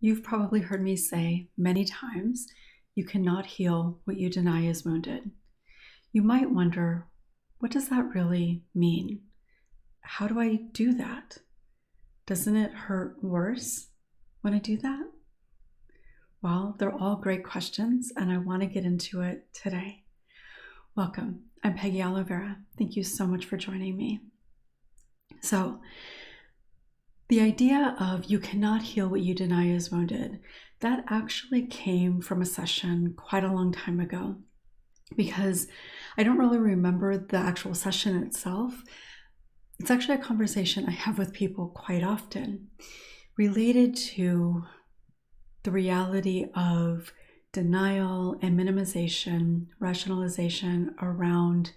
You've probably heard me say many times, you cannot heal what you deny is wounded. You might wonder, what does that really mean? How do I do that? Doesn't it hurt worse when I do that? Well, they're all great questions, and I want to get into it today. Welcome. I'm Peggy Oliveira. Thank you so much for joining me. So, the idea of you cannot heal what you deny is wounded, that actually came from a session quite a long time ago, because I don't really remember the actual session itself. It's actually a conversation I have with people quite often related to the reality of denial and minimization, rationalization around,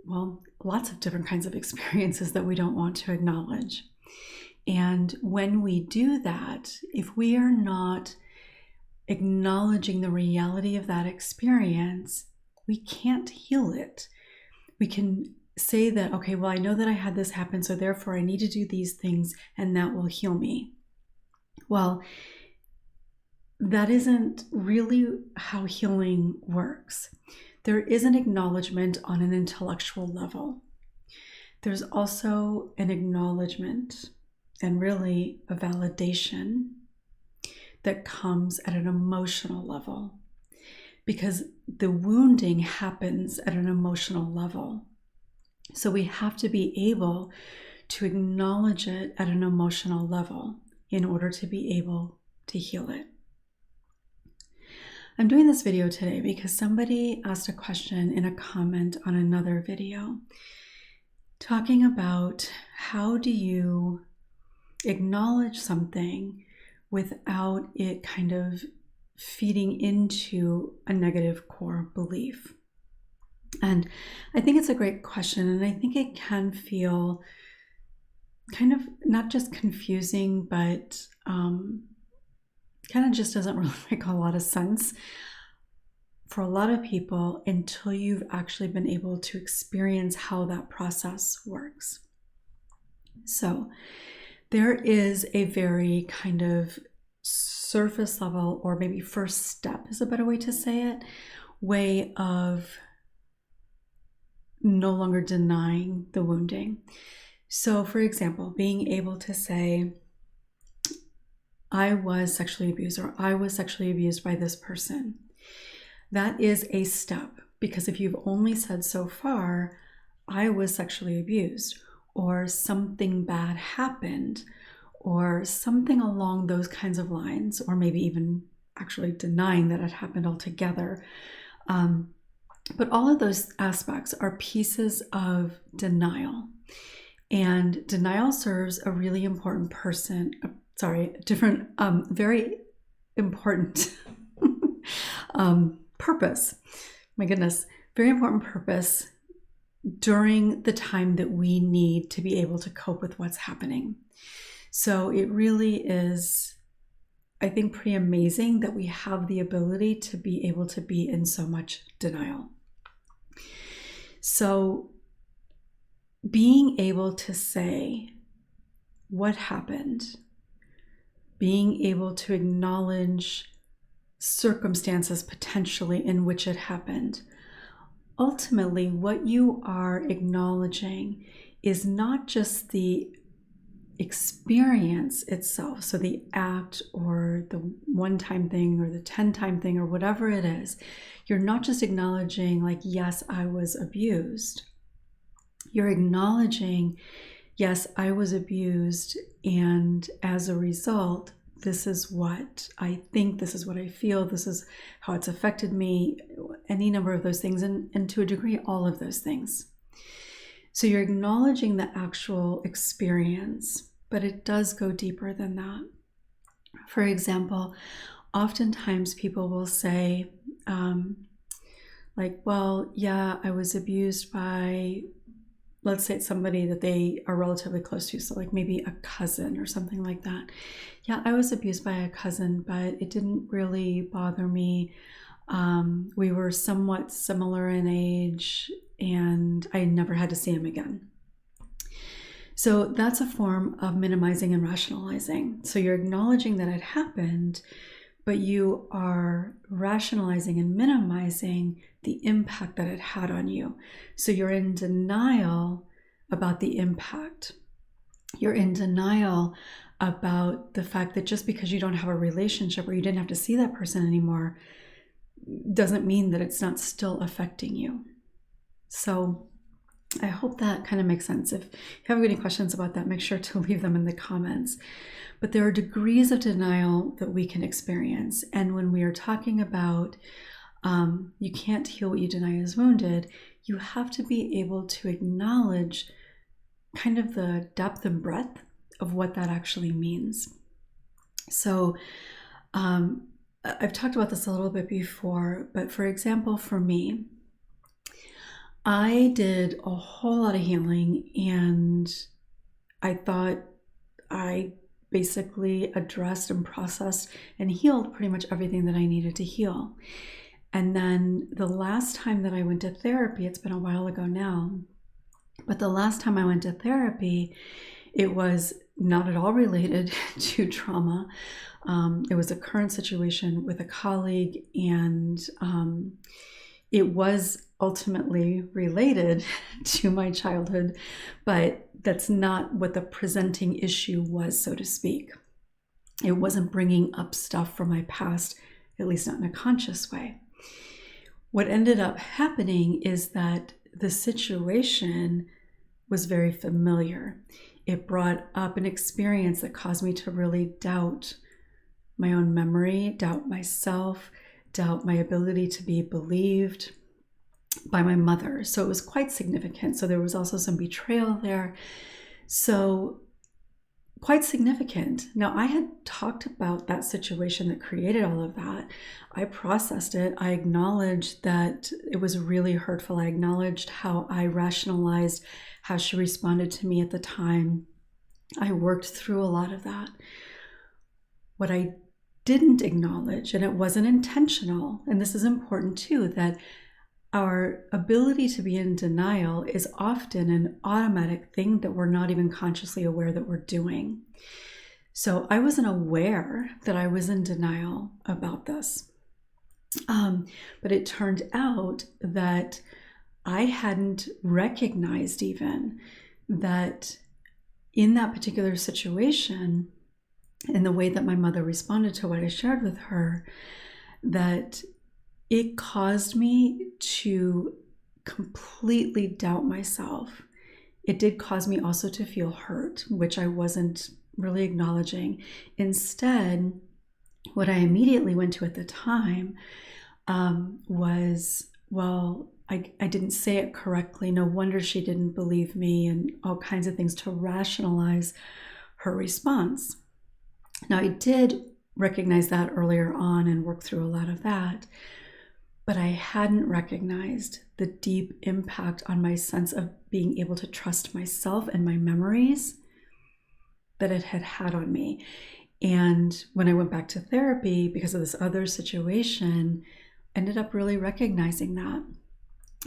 well, lots of different kinds of experiences that we don't want to acknowledge. And when we do that, if we are not acknowledging the reality of that experience, we can't heal it. We can say that, okay, well, I know that I had this happen, so therefore I need to do these things and that will heal me. Well, that isn't really how healing works. There is an acknowledgement on an intellectual level. There's also an acknowledgement and really a validation that comes at an emotional level, because the wounding happens at an emotional level. So we have to be able to acknowledge it at an emotional level in order to be able to heal it. I'm doing this video today because somebody asked a question in a comment on another video talking about how do you acknowledge something without it kind of feeding into a negative core belief. And I think it's a great question, and I think it can feel kind of not just confusing, but kind of just doesn't really make a lot of sense for a lot of people until you've actually been able to experience how that process works. So there is a very kind of surface level, or maybe first step is a better way to say it, way of no longer denying the wounding. So for example, being able to say, I was sexually abused, or I was sexually abused by this person. That is a step, because if you've only said so far, I was sexually abused, or something bad happened, or something along those kinds of lines, or maybe even actually denying that it happened altogether. But all of those aspects are pieces of denial. And denial serves a really important very important purpose. My goodness, very important purpose during the time that we need to be able to cope with what's happening. So it really is, I think, pretty amazing that we have the ability to be able to be in so much denial. So being able to say what happened, being able to acknowledge circumstances potentially in which it happened, ultimately what you are acknowledging is not just the experience itself, so the act or the one-time thing or the 10-time thing or whatever it is. You're not just acknowledging like, yes, I was abused. You're acknowledging, yes, I was abused, and as a result, this is what I think, this is what I feel, this is how it's affected me, any number of those things, and to a degree, all of those things. So you're acknowledging the actual experience, but it does go deeper than that. For example, oftentimes people will say, like, well, yeah, I was abused by, let's say it's somebody that they are relatively close to, so like maybe a cousin or something like that. Yeah, I was abused by a cousin, but it didn't really bother me. We were somewhat similar in age, and I never had to see him again. So that's a form of minimizing and rationalizing. So you're acknowledging that it happened, but you are rationalizing and minimizing the impact that it had on you. So you're in denial about the impact. You're in denial about the fact that just because you don't have a relationship or you didn't have to see that person anymore doesn't mean that it's not still affecting you. So I hope that kind of makes sense. If you have any questions about that, make sure to leave them in the comments. But there are degrees of denial that we can experience. And when we are talking about you can't heal what you deny is wounded, you have to be able to acknowledge kind of the depth and breadth of what that actually means. So I've talked about this a little bit before, but for example, for me, I did a whole lot of healing, and I thought I basically addressed and processed and healed pretty much everything that I needed to heal. And then the last time that I went to therapy, it's been a while ago now, but the last time I went to therapy, it was not at all related to trauma. It was a current situation with a colleague, and it was ultimately related to my childhood, but that's not what the presenting issue was, so to speak. It wasn't bringing up stuff from my past, at least not in a conscious way. What ended up happening is that the situation was very familiar. It brought up an experience that caused me to really doubt my own memory, doubt myself, doubt my ability to be believed by my mother. So it was quite significant. So there was also some betrayal there. So quite significant. Now, I had talked about that situation that created all of that. I processed it. I acknowledged that it was really hurtful. I acknowledged how I rationalized how she responded to me at the time. I worked through a lot of that. What I didn't acknowledge, and it wasn't intentional, and this is important too, that our ability to be in denial is often an automatic thing that we're not even consciously aware that we're doing. So I wasn't aware that I was in denial about this. But it turned out that I hadn't recognized even that in that particular situation, in the way that my mother responded to what I shared with her, that it caused me to completely doubt myself. It did cause me also to feel hurt, which I wasn't really acknowledging. Instead, what I immediately went to at the time was, well, I didn't say it correctly. No wonder she didn't believe me, and all kinds of things to rationalize her response. Now, I did recognize that earlier on and work through a lot of that, but I hadn't recognized the deep impact on my sense of being able to trust myself and my memories that it had had on me. And when I went back to therapy because of this other situation, I ended up really recognizing that.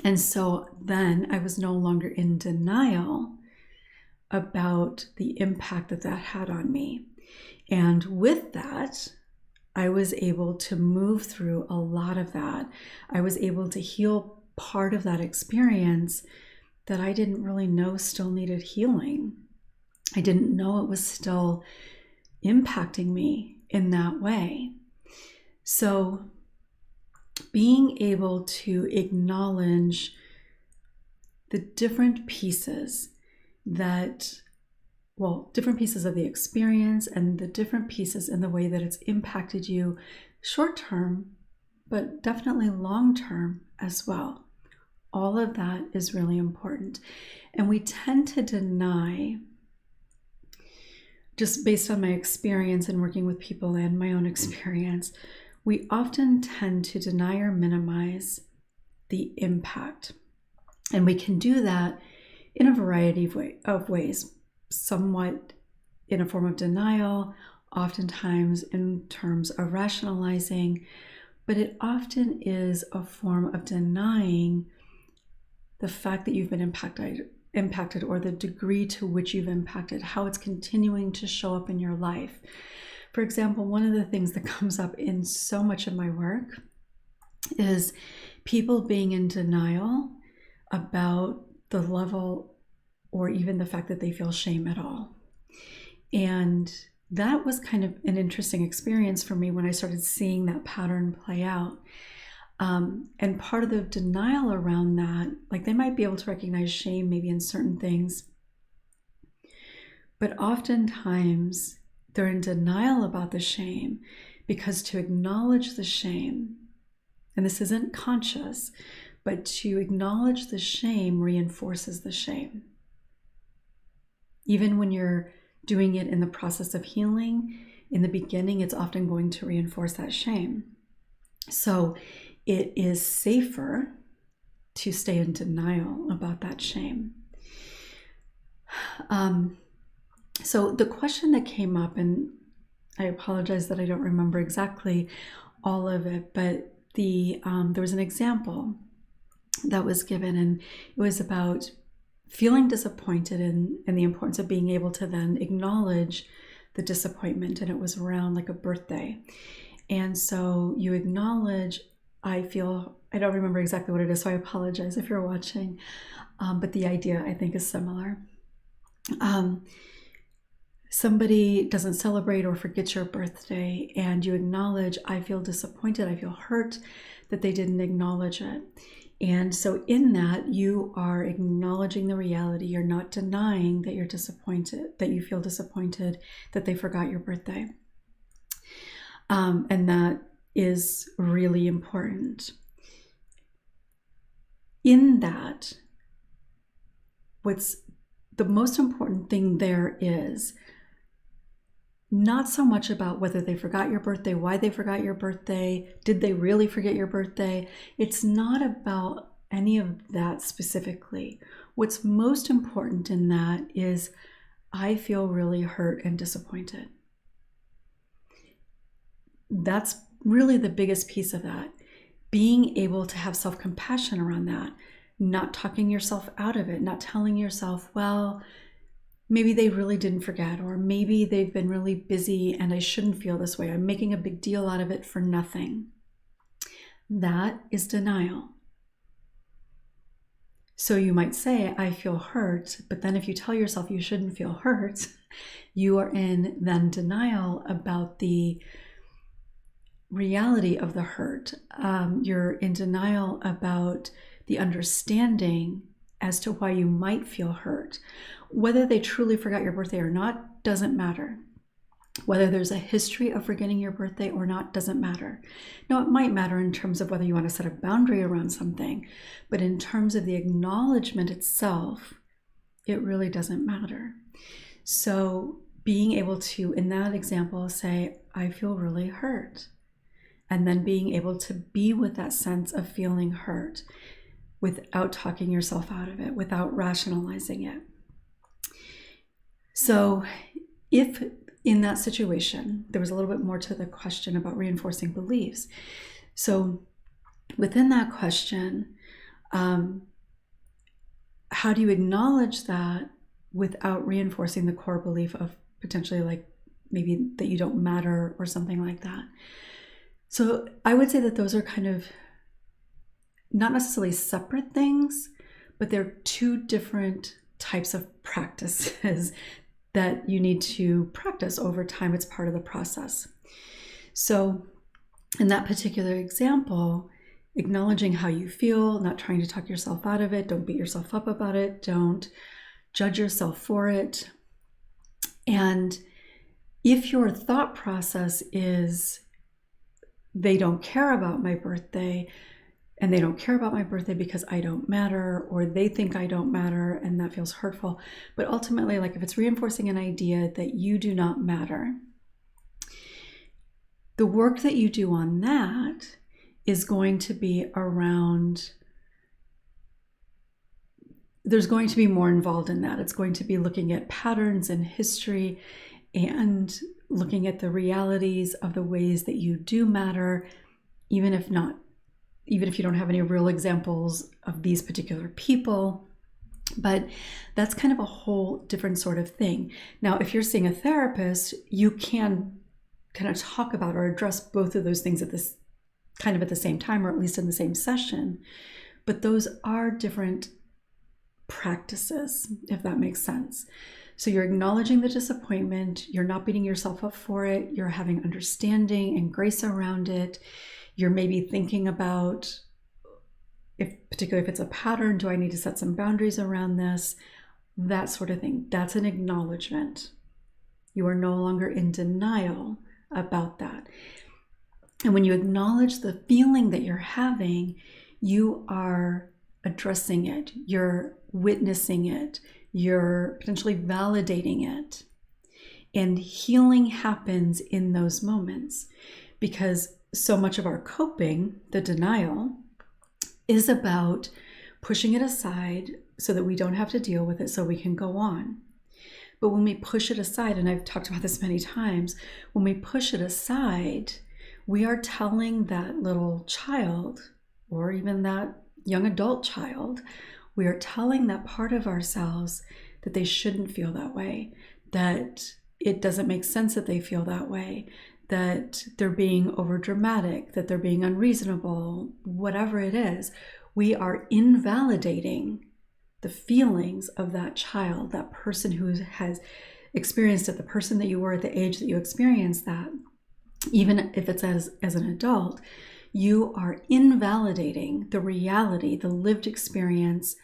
And so then I was no longer in denial about the impact that that had on me. And with that, I was able to move through a lot of that. I was able to heal part of that experience that I didn't really know still needed healing. I didn't know it was still impacting me in that way. So being able to acknowledge the different pieces different pieces of the experience and the different pieces in the way that it's impacted you short term, but definitely long term as well. All of that is really important. And we tend to deny, just based on my experience in working with people and my own experience, we often tend to deny or minimize the impact. And we can do that in a variety of ways. Somewhat in a form of denial, oftentimes in terms of rationalizing, but it often is a form of denying the fact that you've been impacted or the degree to which you've impacted, how it's continuing to show up in your life. For example, one of the things that comes up in so much of my work is people being in denial about the level or even the fact that they feel shame at all. And that was kind of an interesting experience for me when I started seeing that pattern play out. And part of the denial around that, like they might be able to recognize shame maybe in certain things, but oftentimes they're in denial about the shame because to acknowledge the shame, and this isn't conscious, but to acknowledge the shame reinforces the shame. Even when you're doing it in the process of healing, in the beginning, it's often going to reinforce that shame. So it is safer to stay in denial about that shame. So the question that came up, and I apologize that I don't remember exactly all of it, but there was an example that was given, and it was about feeling disappointed and the importance of being able to then acknowledge the disappointment. And it was around like a birthday. And so you acknowledge, I don't remember exactly what it is, so I apologize if you're watching, but the idea I think is similar. Somebody doesn't celebrate or forgets your birthday, and you acknowledge, I feel disappointed, I feel hurt that they didn't acknowledge it. And so in that, you are acknowledging the reality. You're not denying that you're disappointed, that you feel disappointed that they forgot your birthday. And that is really important. In that, what's the most important thing there is not so much about whether they forgot your birthday, why they forgot your birthday, did they really forget your birthday? It's not about any of that specifically. What's most important in that is, I feel really hurt and disappointed. That's really the biggest piece of that. Being able to have self-compassion around that, not talking yourself out of it, not telling yourself, well, maybe they really didn't forget, or maybe they've been really busy and I shouldn't feel this way. I'm making a big deal out of it for nothing. That is denial. So you might say, I feel hurt, but then if you tell yourself you shouldn't feel hurt, you are in then denial about the reality of the hurt. You're in denial about the understanding as to why you might feel hurt. Whether they truly forgot your birthday or not doesn't matter. Whether there's a history of forgetting your birthday or not doesn't matter. Now, it might matter in terms of whether you want to set a boundary around something, but in terms of the acknowledgement itself, it really doesn't matter. So being able to, in that example, say, I feel really hurt, and then being able to be with that sense of feeling hurt without talking yourself out of it, without rationalizing it. So if in that situation, there was a little bit more to the question about reinforcing beliefs. So within that question, how do you acknowledge that without reinforcing the core belief of potentially like maybe that you don't matter or something like that? So I would say that those are kind of not necessarily separate things, but they're two different types of practices that you need to practice over time. It's part of the process. So in that particular example, acknowledging how you feel, not trying to talk yourself out of it, don't beat yourself up about it, don't judge yourself for it. And if your thought process is, they don't care about my birthday, and they don't care about my birthday because I don't matter, or they think I don't matter, and that feels hurtful. But ultimately, like if it's reinforcing an idea that you do not matter, the work that you do on that is going to be around, there's going to be more involved in that. It's going to be looking at patterns and history and looking at the realities of the ways that you do matter, even if you don't have any real examples of these particular people. But that's kind of a whole different sort of thing. Now, if you're seeing a therapist, you can kind of talk about or address both of those things at this kind of at the same time, or at least in the same session. But those are different practices, if that makes sense. So you're acknowledging the disappointment, you're not beating yourself up for it, you're having understanding and grace around it. You're maybe thinking about, particularly if it's a pattern, do I need to set some boundaries around this? That sort of thing. That's an acknowledgement. You are no longer in denial about that. And when you acknowledge the feeling that you're having, you are addressing it, you're witnessing it, you're potentially validating it. And healing happens in those moments, because so much of our coping, the denial, is about pushing it aside so that we don't have to deal with it, so we can go on. But when we push it aside, and I've talked about this many times, when we push it aside, we are telling that little child, or even that young adult child, we are telling that part of ourselves that they shouldn't feel that way, that it doesn't make sense that they feel that way, that they're being overdramatic, that they're being unreasonable, whatever it is. We are invalidating the feelings of that child, that person who has experienced it, the person that you were at the age that you experienced that. Even if it's as an adult, you are invalidating the reality, the lived experience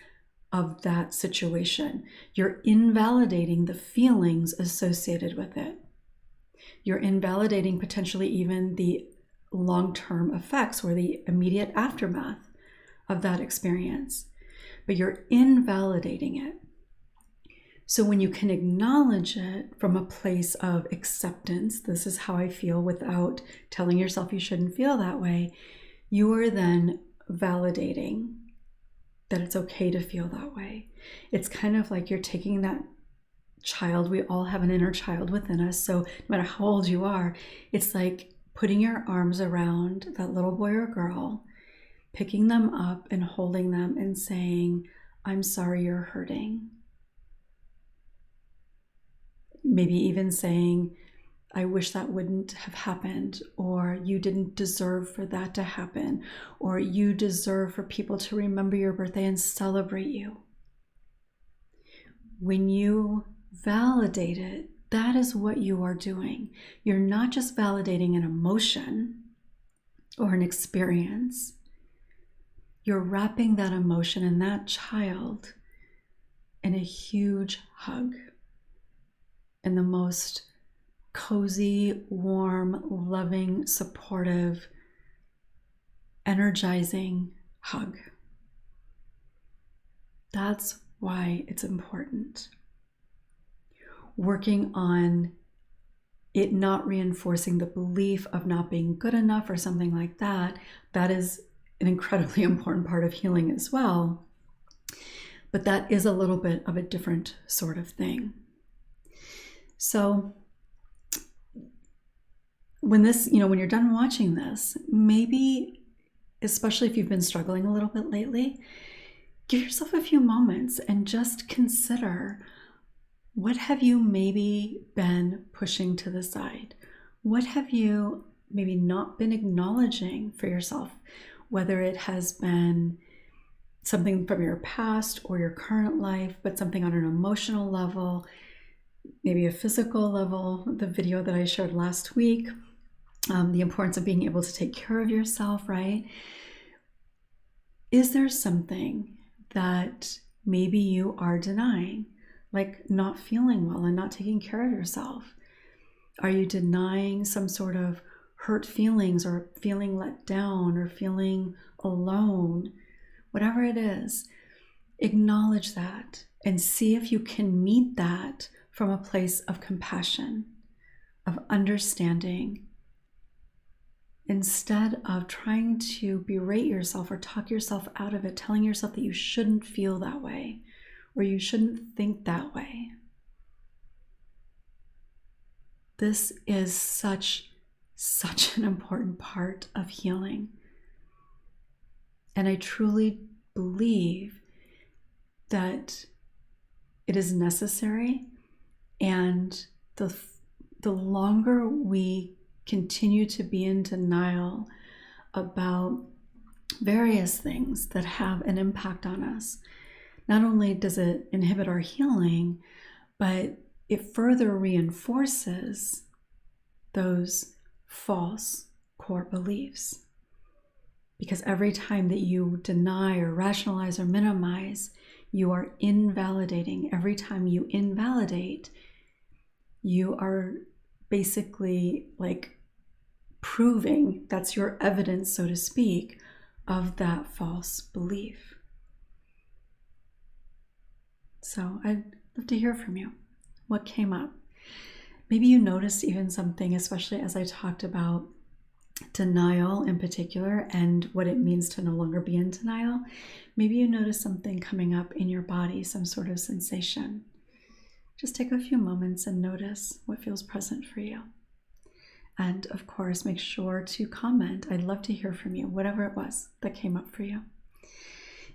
of that situation. You're invalidating the feelings associated with it. You're invalidating potentially even the long-term effects or the immediate aftermath of that experience. But you're invalidating it. So when you can acknowledge it from a place of acceptance, this is how I feel, without telling yourself you shouldn't feel that way, you are then validating that it's okay to feel that way. It's kind of like you're taking that child, we all have an inner child within us, so no matter how old you are, it's like putting your arms around that little boy or girl, picking them up and holding them and saying, I'm sorry you're hurting. Maybe even saying, I wish that wouldn't have happened, or you didn't deserve for that to happen, or you deserve for people to remember your birthday and celebrate you. When you validate it, that is what you are doing. You're not just validating an emotion or an experience. You're wrapping that emotion and that child in a huge hug, in the most cozy, warm, loving, supportive, energizing hug. That's why it's important. Working on it not reinforcing the belief of not being good enough or something like that, that is an incredibly important part of healing as well. But that is a little bit of a different sort of thing. So when you're done watching this, maybe, especially if you've been struggling a little bit lately, give yourself a few moments and just consider, what have you maybe been pushing to the side? What have you maybe not been acknowledging for yourself? Whether it has been something from your past or your current life, but something on an emotional level, maybe a physical level, the video that I shared last week, the importance of being able to take care of yourself, right? Is there something that maybe you are denying, like not feeling well and not taking care of yourself? Are you denying some sort of hurt feelings, or feeling let down, or feeling alone? Whatever it is, acknowledge that and see if you can meet that from a place of compassion, of understanding, instead of trying to berate yourself or talk yourself out of it, telling yourself that you shouldn't feel that way or you shouldn't think that way. This is such an important part of healing. And I truly believe that it is necessary, and the longer we continue to be in denial about various things that have an impact on us, not only does it inhibit our healing, but it further reinforces those false core beliefs. Because every time that you deny or rationalize or minimize, you are invalidating. Every time you invalidate, you are basically like proving, that's your evidence, so to speak, of that false belief. So I'd love to hear from you. What came up? Maybe you noticed even something, especially as I talked about denial in particular and what it means to no longer be in denial. Maybe you noticed something coming up in your body, some sort of sensation. Just take a few moments and notice what feels present for you. And of course, make sure to comment. I'd love to hear from you, whatever it was that came up for you.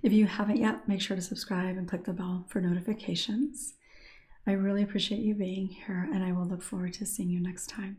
If you haven't yet, make sure to subscribe and click the bell for notifications. I really appreciate you being here, and I will look forward to seeing you next time.